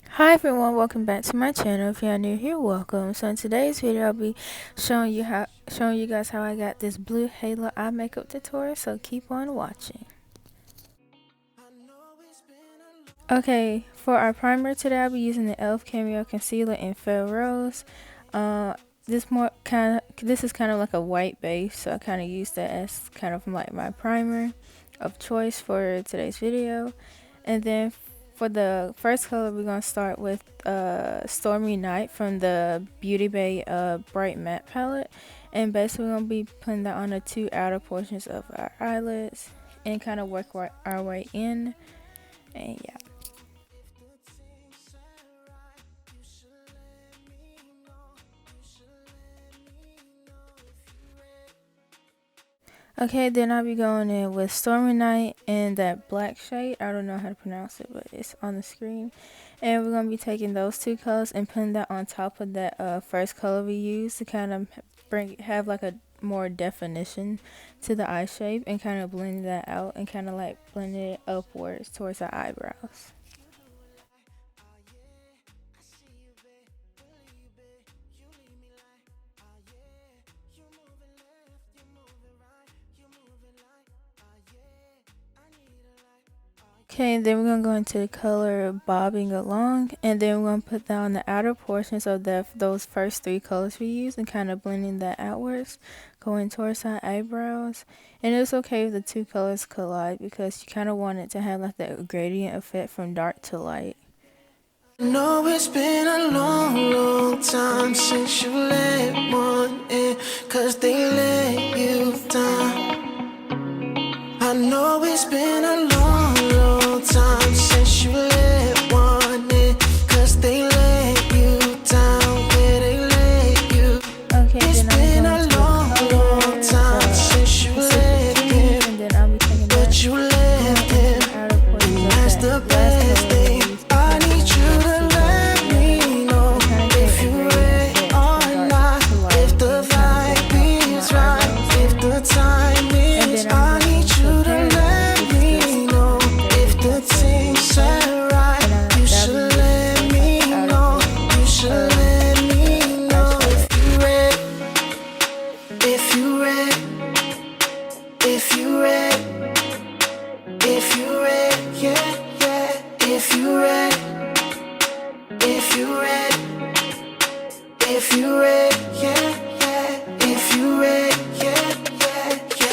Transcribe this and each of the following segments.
Hi everyone, welcome back to my channel. If you're new here, welcome. So in today's video, I'll be showing you guys how I got this blue halo eye makeup tutorial. So keep on watching. Okay, for our primer today, I'll be using the e.l.f. Cameo Concealer in Fair Rose. This is kind of like a white base, so I kind of use that as kind of like my primer of choice for today's video. And then for the first color, we're gonna start with Stormy Night from the BeautyBay Bright Matte palette, and basically we're gonna be putting that on the two outer portions of our eyelids and kind of work our way in. And yeah. Okay, then I'll be going in with Stormy Night in that black shade. I don't know how to pronounce it, but it's on the screen. And we're going to be taking those two colors and putting that on top of that first color we used to kind of have like a more definition to the eye shape and kind of blend that out and kind of like blend it upwards towards our eyebrows. Okay, then we're going to go into the color Bobbing Along, and then we're going to put that on the outer portions of those first three colors we used and kind of blending that outwards, going towards our eyebrows. And it's okay if the two colors collide because you kind of want it to have like that gradient effect from dark to light. I know it's been a long time since you let one in, 'cause they let you down. I know it's been a long time since you let one in, 'cause they let you down. Yeah, they let you. Okay, it's been a long time since you let him, but you left him, and that's the best thing. I need you to let me know if you're ready or not, if the vibe is right, if the time is. I need you to let me know if the thing's set right. You should let me know. You should let me know if you're ready, if you're ready, if you're ready, if you're ready, yeah, yeah, if you're ready, if you're ready, if you're ready, yeah, yeah, if you're ready, yeah,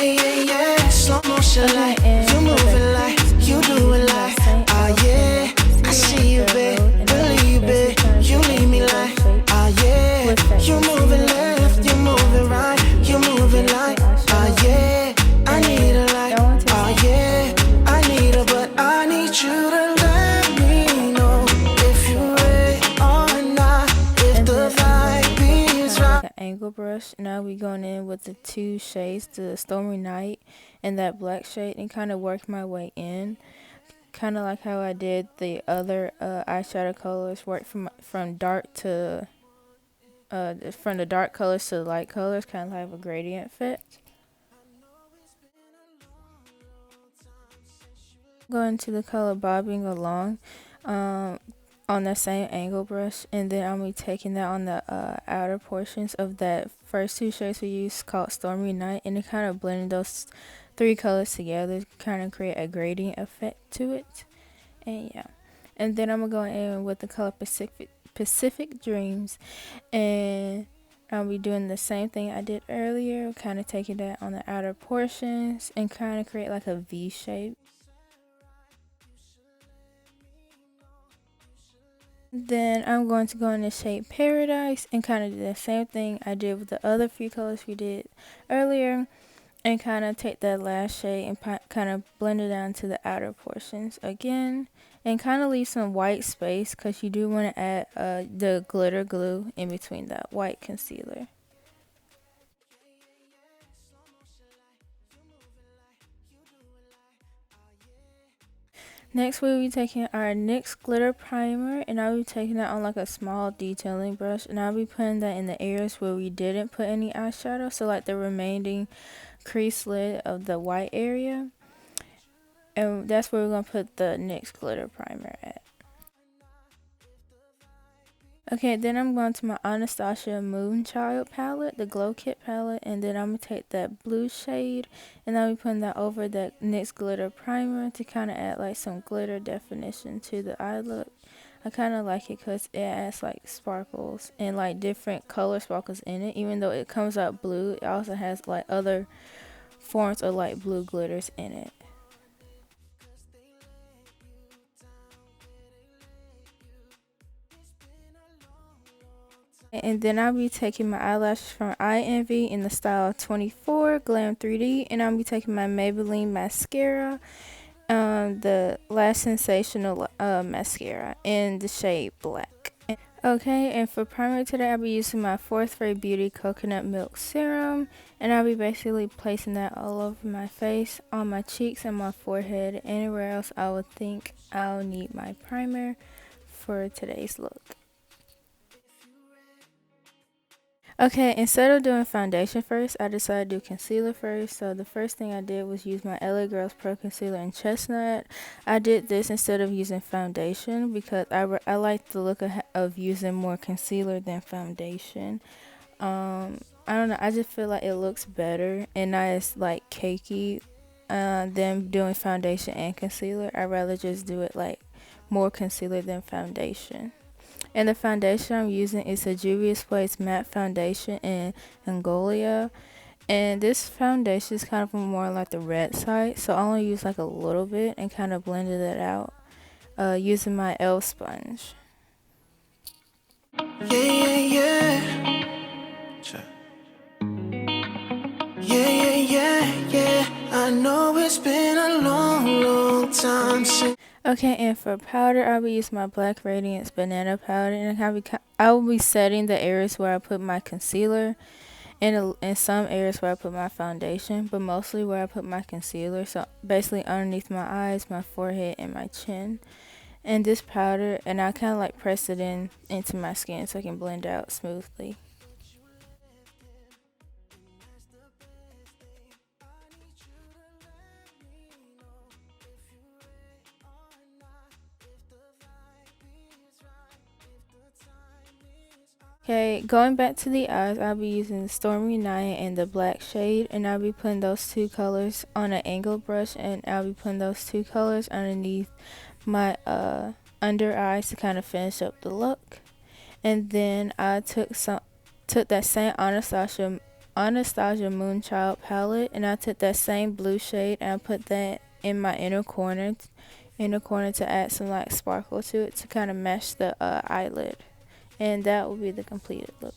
yeah, yeah. Slow motion like you move it like you do it like, ah yeah, I see you, babe, believe it. You leave me like, ah yeah, you move it left, you move it right, you move it like, ah yeah, I need a light, ah yeah, I need her, but I need you to let me know if you're ready or not, if the vibe is right. An angle brush. Now we going in with the two shades, the Stormy Night and that black shade, and kind of work my way in, kind of like how I did the other eyeshadow colors. Work from dark to from the dark colors to the light colors, kind of have a gradient effect. Going to the color Bobbing Along on the same angle brush, and then I'm going to be taking that on the outer portions of that first two shades we used called Stormy Night, and then kind of blending those three colors together, kind of create a gradient effect to it. And yeah, and then I'm going to go in with the color Pacific Dreams, and I'll be doing the same thing I did earlier, kind of taking that on the outer portions and kind of create like a V shape. Then I'm going to go in the shade Paradise and kind of do the same thing I did with the other few colors we did earlier, and kind of take that last shade and kind of blend it down to the outer portions again, and kind of leave some white space because you do want to add the glitter glue in between that white concealer. Next, we'll be taking our NYX glitter primer, and I'll be taking that on like a small detailing brush, and I'll be putting that in the areas where we didn't put any eyeshadow, so like the remaining crease lid of the white area. And that's where we're going to put the NYX glitter primer at. Okay, then I'm going to my Anastasia Moonchild palette, the Glowkit palette, and then I'm going to take that blue shade, and I'll be putting that over that NYX glitter primer to kind of add like some glitter definition to the eye look. I kind of like it because it adds like sparkles and like different color sparkles in it. Even though it comes out blue, it also has like other forms of like blue glitters in it. And then I'll be taking my eyelashes from i.Envy in the style 24 Glam 3D, and I'll be taking my Maybelline mascara, the Lashsensational mascara in the shade black. Okay, and for primer today, I'll be using my 4th Grade Beauty Coconut Milk Serum, and I'll be basically placing that all over my face, on my cheeks, and my forehead, anywhere else I would think I'll need my primer for today's look. Okay, instead of doing foundation first, I decided to do concealer first. So the first thing I did was use my LA Girls Pro Concealer in Chestnut. I did this instead of using foundation because I like the look of using more concealer than foundation. I don't know, I just feel like it looks better and not as like cakey than doing foundation and concealer. I'd rather just do it like more concealer than foundation. And the foundation I'm using is a Juvias Place matte foundation in Angola. And this foundation is kind of more like the red side, so I only use like a little bit and kind of blended it out using my elf sponge. Yeah, yeah, yeah. Yeah, yeah, yeah. I know it's been a long, long time since. Okay, and for powder, I'll be using my BlackRadiance banana powder, and I will be setting the areas where I put my concealer, and in some areas where I put my foundation, but mostly where I put my concealer. So basically underneath my eyes, my forehead, and my chin. And this powder, and I kind of like press it into my skin so I can blend out smoothly. Okay, going back to the eyes, I'll be using the Stormy Night and the black shade, and I'll be putting those two colors on an angle brush, and I'll be putting those two colors underneath my under eyes to kind of finish up the look. And then I took that same Anastasia Moonchild palette, and I took that same blue shade and I put that in my inner corner to add some like sparkle to it to kind of match the eyelid. And that will be the completed look.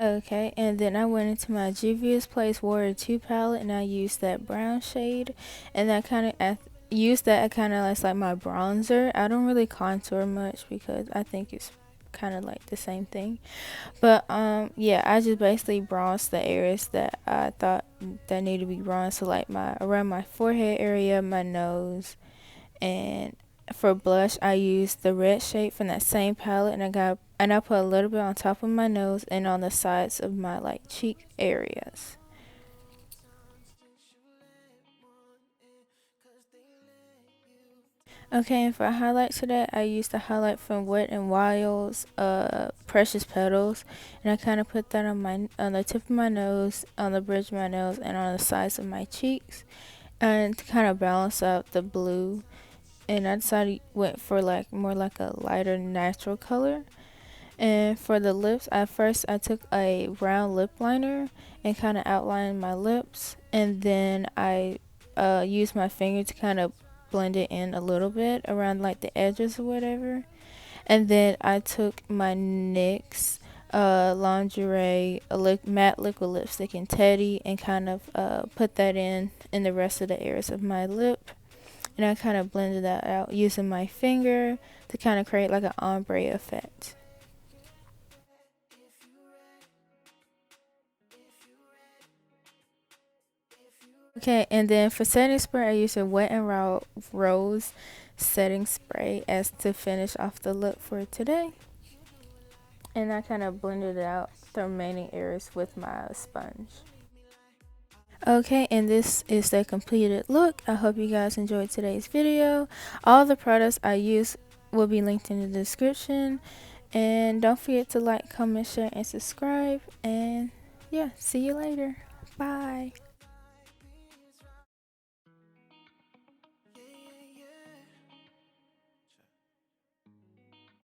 Okay, and then I went into my Juvias Place Warrior 2 palette, and I used that brown shade, and I kind of used that kind of as like my bronzer. I don't really contour much because I think it's kind of like the same thing. But yeah, I just basically bronzed the areas that I thought that needed to be bronzed, so like around my forehead area, my nose, and for blush, I used the red shade from that same palette, and I put a little bit on top of my nose and on the sides of my like cheek areas. Okay, and for highlight today, I used the highlight from Wet n Wild's Precious Petals, and I kind of put that on the tip of my nose, on the bridge of my nose, and on the sides of my cheeks, and to kind of balance out the blue. And I decided went for like more like a lighter natural color. And for the lips, I took a round lip liner and kind of outlined my lips, and then I used my finger to kind of blend it in a little bit around like the edges or whatever. And then I took my NYX lingerie matte liquid lipstick in Teddy and kind of put that in the rest of the areas of my lip. And I kind of blended that out using my finger to kind of create like an ombre effect. Okay, and then for setting spray, I used a Wet n Wild Rose setting spray as to finish off the look for today. And I kind of blended out the remaining areas with my sponge. Okay, and this is the completed look. I hope you guys enjoyed today's video. All the products I use will be linked in the description. And don't forget to like, comment, share, and subscribe. And yeah, see you later. Bye.